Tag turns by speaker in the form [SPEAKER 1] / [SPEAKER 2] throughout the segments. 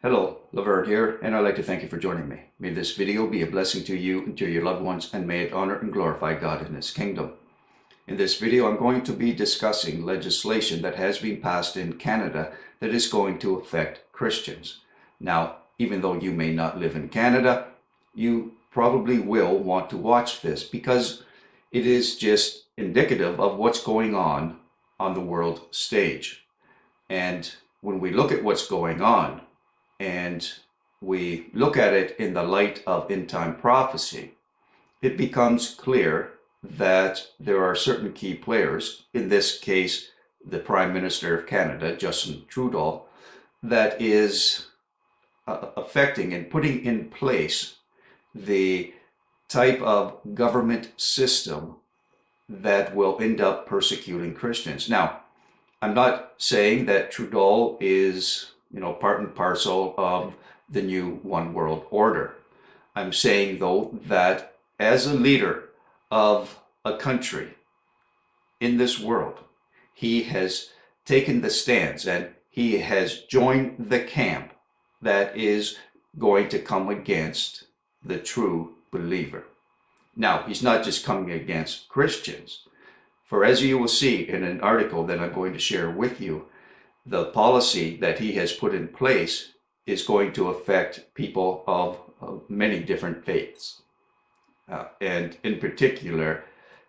[SPEAKER 1] Hello, Laverne here, and I'd like to thank you for joining me. May this video be a blessing to you and to your loved ones, and may it honor and glorify God in His kingdom. In this video, I'm going to be discussing legislation that has been passed in Canada that is going to affect Christians. Now, even though you may not live in Canada, you probably will want to watch this because it is just indicative of what's going on the world stage. And when we look at what's going on, and we look at it in the light of end-time prophecy, it becomes clear that there are certain key players, in this case, the Prime Minister of Canada, Justin Trudeau, that is affecting and putting in place the type of government system that will end up persecuting Christians. Now, I'm not saying that Trudeau is part and parcel of the new one world order. I'm saying, though, that as a leader of a country in this world, he has taken the stance and he has joined the camp that is going to come against the true believer. Now, he's not just coming against Christians, for as you will see in an article that I'm going to share with you, the policy that he has put in place is going to affect people of many different faiths, and in particular,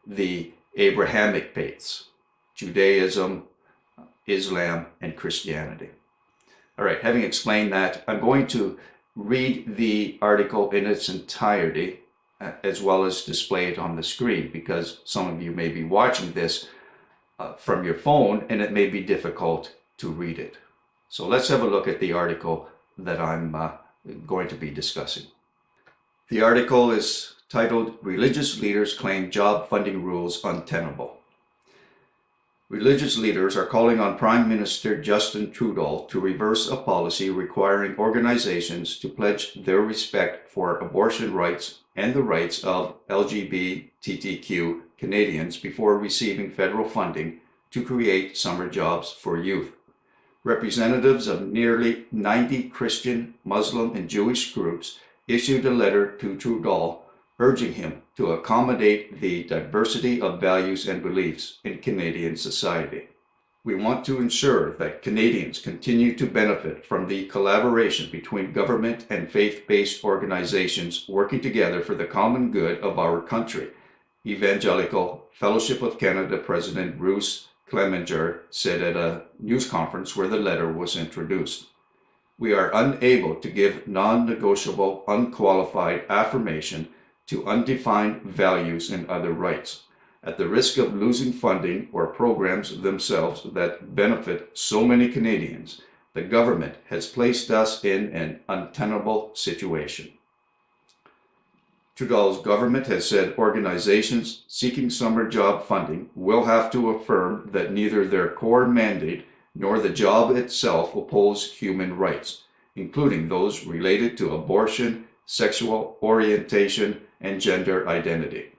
[SPEAKER 1] the Abrahamic faiths, Judaism, Islam, and Christianity. All right, having explained that, I'm going to read the article in its entirety, as well as display it on the screen, because some of you may be watching this from your phone, and it may be difficult to read it. So let's have a look at the article that I'm going to be discussing. The article is titled, "Religious Leaders Claim Job Funding Rules Untenable." Religious leaders are calling on Prime Minister Justin Trudeau to reverse a policy requiring organizations to pledge their respect for abortion rights and the rights of LGBTQ Canadians before receiving federal funding to create summer jobs for youth. Representatives of nearly 90 Christian, Muslim, and Jewish groups issued a letter to Trudeau urging him to accommodate the diversity of values and beliefs in Canadian society. "We want to ensure that Canadians continue to benefit from the collaboration between government and faith-based organizations working together for the common good of our country," Evangelical Fellowship of Canada President Bruce Clemenger said at a news conference where the letter was introduced. "We are unable to give non-negotiable, unqualified affirmation to undefined values and other rights, at the risk of losing funding or programs themselves that benefit so many Canadians. The government has placed us in an untenable situation." Trudeau's government has said organizations seeking summer job funding will have to affirm that neither their core mandate nor the job itself oppose human rights, including those related to abortion, sexual orientation, and gender identity.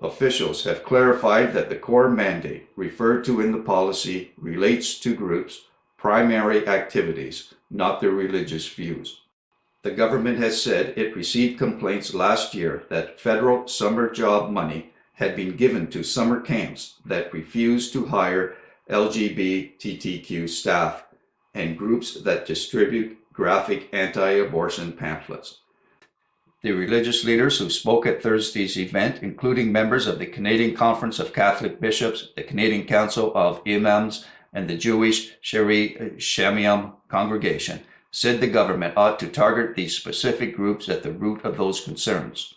[SPEAKER 1] Officials have clarified that the core mandate referred to in the policy relates to groups' primary activities, not their religious views. The government has said it received complaints last year that federal summer job money had been given to summer camps that refused to hire LGBTQ staff and groups that distribute graphic anti-abortion pamphlets. The religious leaders who spoke at Thursday's event, including members of the Canadian Conference of Catholic Bishops, the Canadian Council of Imams, and the Jewish Sheri Shamiam congregation, said the government ought to target these specific groups at the root of those concerns.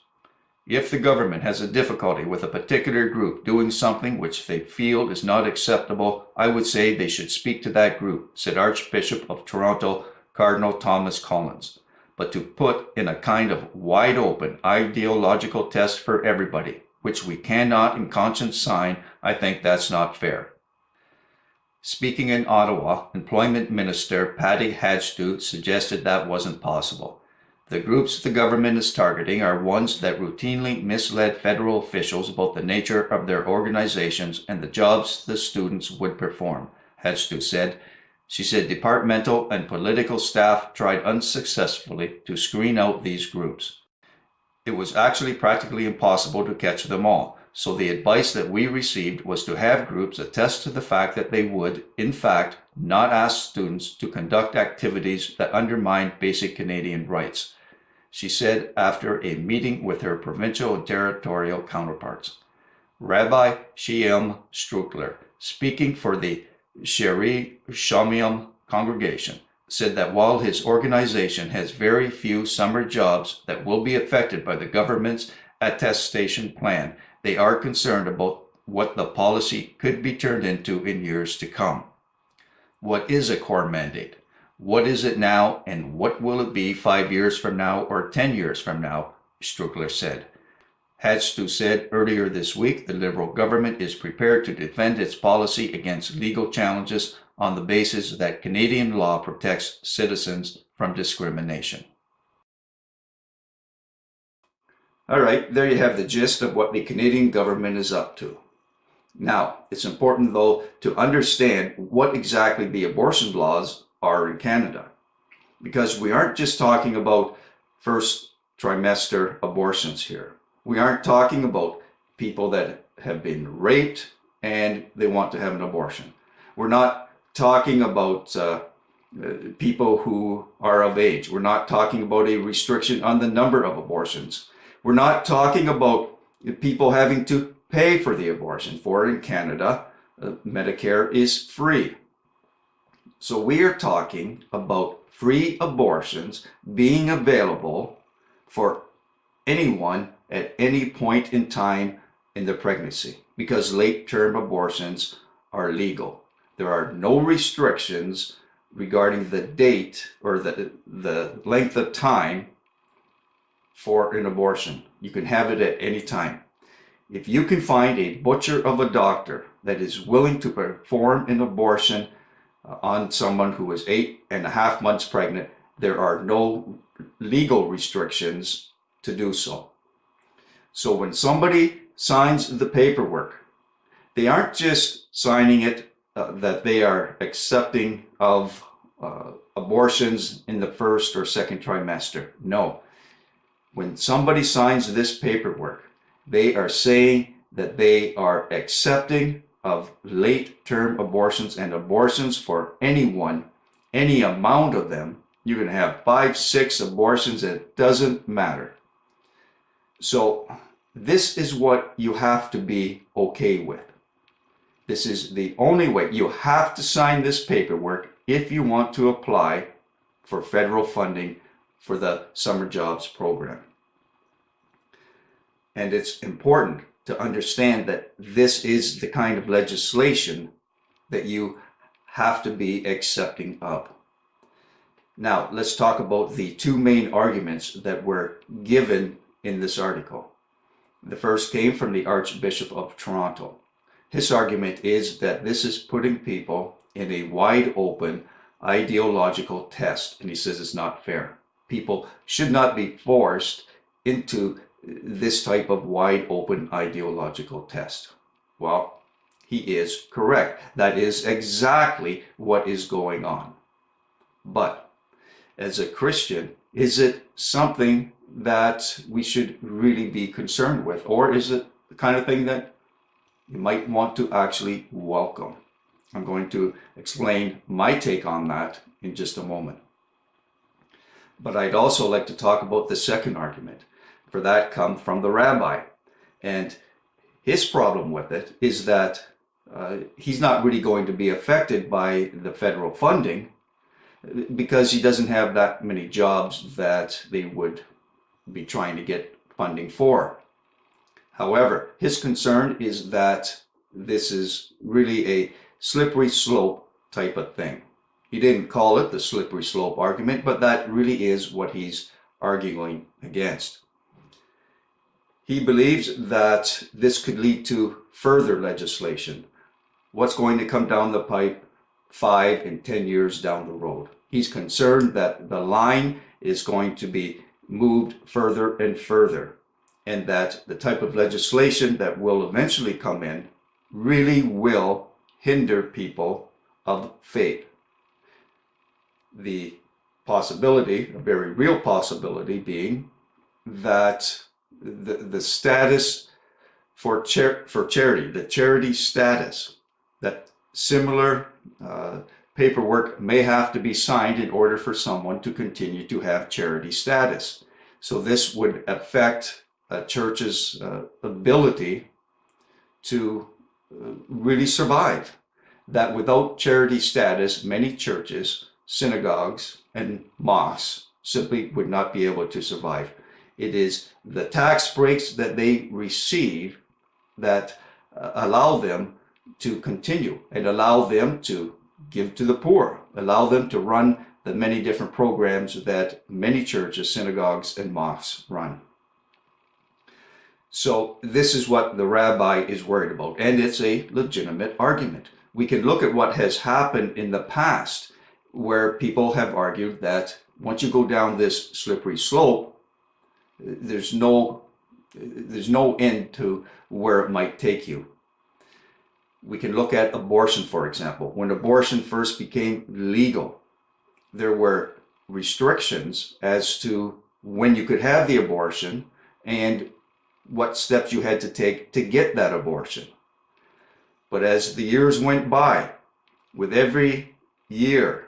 [SPEAKER 1] "If the government has a difficulty with a particular group doing something which they feel is not acceptable, I would say they should speak to that group," said Archbishop of Toronto, Cardinal Thomas Collins. "But to put in a kind of wide-open ideological test for everybody, which we cannot in conscience sign, I think that's not fair." Speaking in Ottawa, Employment Minister Patty Hadstu suggested that wasn't possible. "The groups the government is targeting are ones that routinely misled federal officials about the nature of their organizations and the jobs the students would perform," Hadstu said. She said departmental and political staff tried unsuccessfully to screen out these groups. It was actually practically impossible to catch them all, so the advice that we received was to have groups attest to the fact that they would, in fact, not ask students to conduct activities that undermine basic Canadian rights, she said after a meeting with her provincial and territorial counterparts. Rabbi Shem Struckler, speaking for the Sheri Shamiam congregation, said that while his organization has very few summer jobs that will be affected by the government's attestation plan, they are concerned about what the policy could be turned into in years to come. What is a core mandate? What is it now, and what will it be 5 years from now or 10 years from now? Struckler said. Hadstu said earlier this week the Liberal government is prepared to defend its policy against legal challenges on the basis that Canadian law protects citizens from discrimination. All right, there you have the gist of what the Canadian government is up to. Now, it's important though to understand what exactly the abortion laws are in Canada, because we aren't just talking about first trimester abortions here. We aren't talking about people that have been raped and they want to have an abortion. We're not talking about people who are of age. We're not talking about a restriction on the number of abortions. We're not talking about people having to pay for the abortion. For in Canada, Medicare is free. So we are talking about free abortions being available for anyone at any point in time in the pregnancy, because late-term abortions are legal. There are no restrictions regarding the date or the length of time for an abortion. You can have it at any time. If you can find a butcher of a doctor that is willing to perform an abortion on someone who is 8.5 months pregnant, there are no legal restrictions to do so. So when somebody signs the paperwork, they aren't just signing it that they are accepting of abortions in the first or second trimester. No. When somebody signs this paperwork, they are saying that they are accepting of late-term abortions and abortions for anyone, any amount of them. You can have 5, 6 abortions, it doesn't matter. So this is what you have to be okay with. This is the only way. You have to sign this paperwork if you want to apply for federal funding for the Summer Jobs Program. And it's important to understand that this is the kind of legislation that you have to be accepting of. Now, let's talk about the two main arguments that were given in this article. The first came from the Archbishop of Toronto. His argument is that this is putting people in a wide open ideological test, and he says it's not fair. People should not be forced into this type of wide open ideological test. Well, he is correct. That is exactly what is going on. But as a Christian, is it something that we should really be concerned with? Or is it the kind of thing that you might want to actually welcome? I'm going to explain my take on that in just a moment. But I'd also like to talk about the second argument. For that comes from the rabbi. And his problem with it is that he's not really going to be affected by the federal funding because he doesn't have that many jobs that they would be trying to get funding for. However, his concern is that this is really a slippery slope type of thing. He didn't call it the slippery slope argument, but that really is what he's arguing against. He believes that this could lead to further legislation. What's going to come down the pipe 5 and 10 years down the road? He's concerned that the line is going to be moved further and further, and that the type of legislation that will eventually come in really will hinder people of faith. The possibility, a very real possibility, being that the status for charity, the charity status, that similar paperwork may have to be signed in order for someone to continue to have charity status. So this would affect a church's ability to really survive. That without charity status, many churches, synagogues, and mosques simply would not be able to survive. It is the tax breaks that they receive that allow them to continue and allow them to give to the poor, allow them to run the many different programs that many churches, synagogues, and mosques run. So this is what the rabbi is worried about, and it's a legitimate argument. We can look at what has happened in the past where people have argued that once you go down this slippery slope, there's no end to where it might take you. We can look at abortion, for example. When abortion first became legal, there were restrictions as to when you could have the abortion and what steps you had to take to get that abortion. But as the years went by, with every year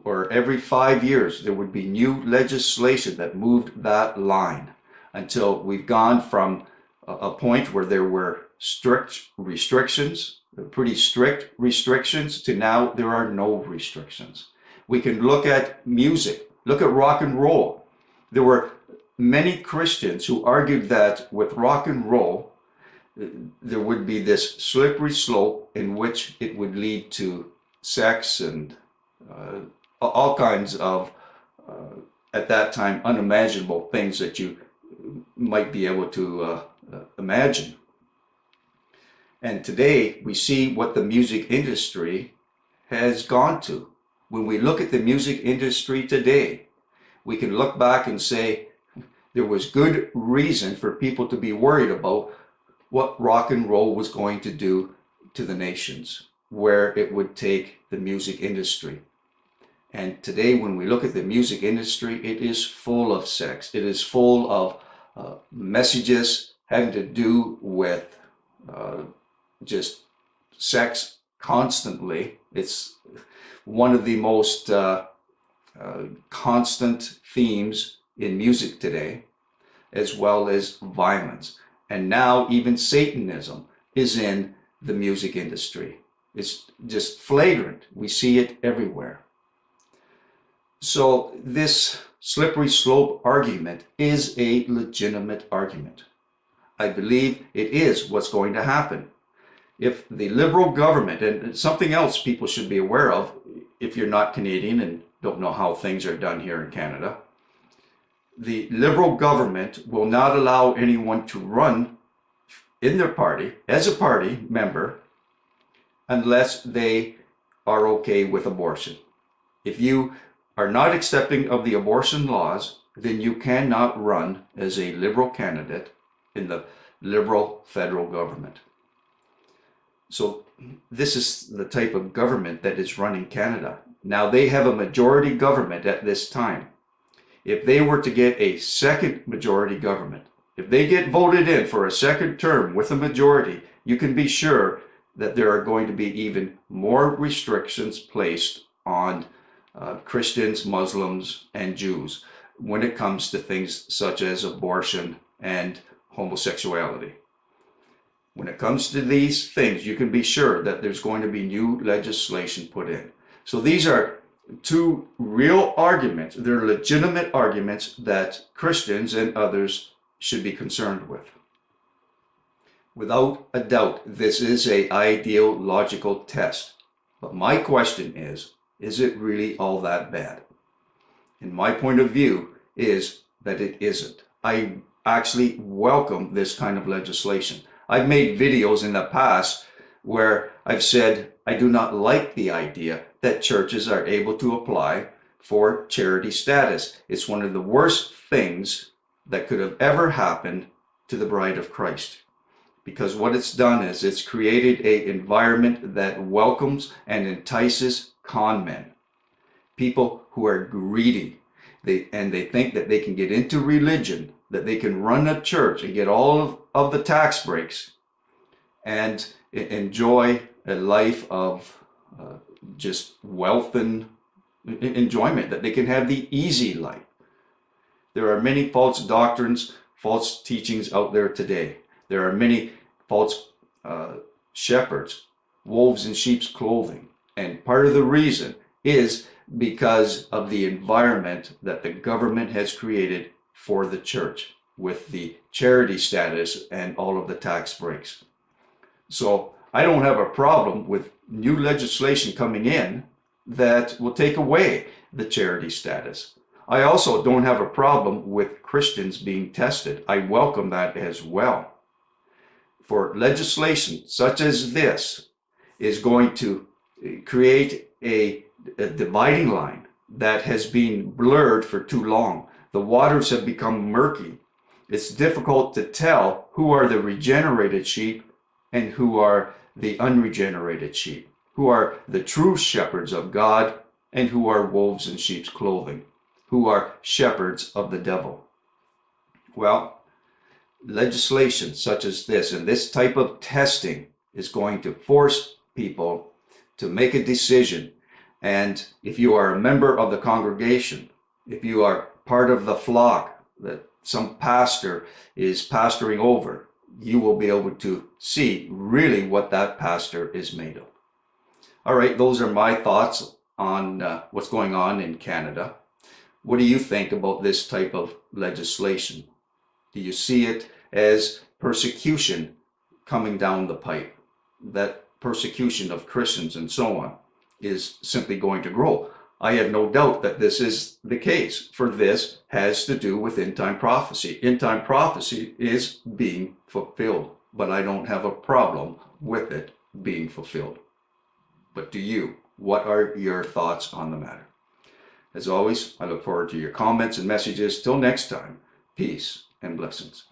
[SPEAKER 1] or every 5 years, there would be new legislation that moved that line until we've gone from a point where there were strict restrictions, pretty strict restrictions, to now there are no restrictions. We can look at music, look at rock and roll. There were many Christians who argued that with rock and roll, there would be this slippery slope in which it would lead to sex and all kinds of, at that time, unimaginable things that you might be able to imagine. And today we see what the music industry has gone to. When we look at the music industry today, we can look back and say there was good reason for people to be worried about what rock and roll was going to do to the nations, where it would take the music industry. And today when we look at the music industry, it is full of sex. It is full of messages having to do with just sex constantly. It's one of the most constant themes in music today, as well as violence. And now even Satanism is in the music industry. It's just flagrant. We see it everywhere. So this slippery slope argument is a legitimate argument. I believe it is what's going to happen. If the Liberal government, and something else people should be aware of if you're not Canadian and don't know how things are done here in Canada, the Liberal government will not allow anyone to run in their party as a party member unless they are okay with abortion. If you are not accepting of the abortion laws, then you cannot run as a Liberal candidate in the Liberal federal government. So this is the type of government that is running Canada. Now they have a majority government at this time. If they were to get a second majority government, if they get voted in for a second term with a majority, you can be sure that there are going to be even more restrictions placed on Christians, Muslims, and Jews when it comes to things such as abortion and homosexuality. When it comes to these things, you can be sure that there's going to be new legislation put in. So these are two real arguments. They're legitimate arguments that Christians and others should be concerned with. Without a doubt, this is an ideological test. But my question is it really all that bad? And my point of view is that it isn't. I actually welcome this kind of legislation. I've made videos in the past where I've said I do not like the idea that churches are able to apply for charity status. It's one of the worst things that could have ever happened to the bride of Christ. Because what it's done is it's created an environment that welcomes and entices con men. people who are greedy. They think that they can get into religion, that they can run a church and get all of the tax breaks and enjoy a life of just wealth and enjoyment, that they can have the easy life. There are many false doctrines, false teachings out there today. There are many false shepherds, wolves in sheep's clothing. And part of the reason is because of the environment that the government has created for the church with the charity status and all of the tax breaks. So I don't have a problem with new legislation coming in that will take away the charity status. I also don't have a problem with Christians being tested. I welcome that as well. For legislation such as this is going to create a dividing line that has been blurred for too long. The waters have become murky. It's difficult to tell who are the regenerated sheep and who are the unregenerated sheep, who are the true shepherds of God and who are wolves in sheep's clothing, who are shepherds of the devil. Well, legislation such as this and this type of testing is going to force people to make a decision. And if you are a member of the congregation, if you are part of the flock that some pastor is pastoring over, you will be able to see really what that pastor is made of. All right, those are my thoughts on what's going on in Canada. What do you think about this type of legislation? Do you see it as persecution coming down the pipe? That persecution of Christians and so on is simply going to grow. I have no doubt that this is the case, for this has to do with end-time prophecy. End-time prophecy is being fulfilled, but I don't have a problem with it being fulfilled. But do you? What are your thoughts on the matter? As always, I look forward to your comments and messages. Till next time, peace and blessings.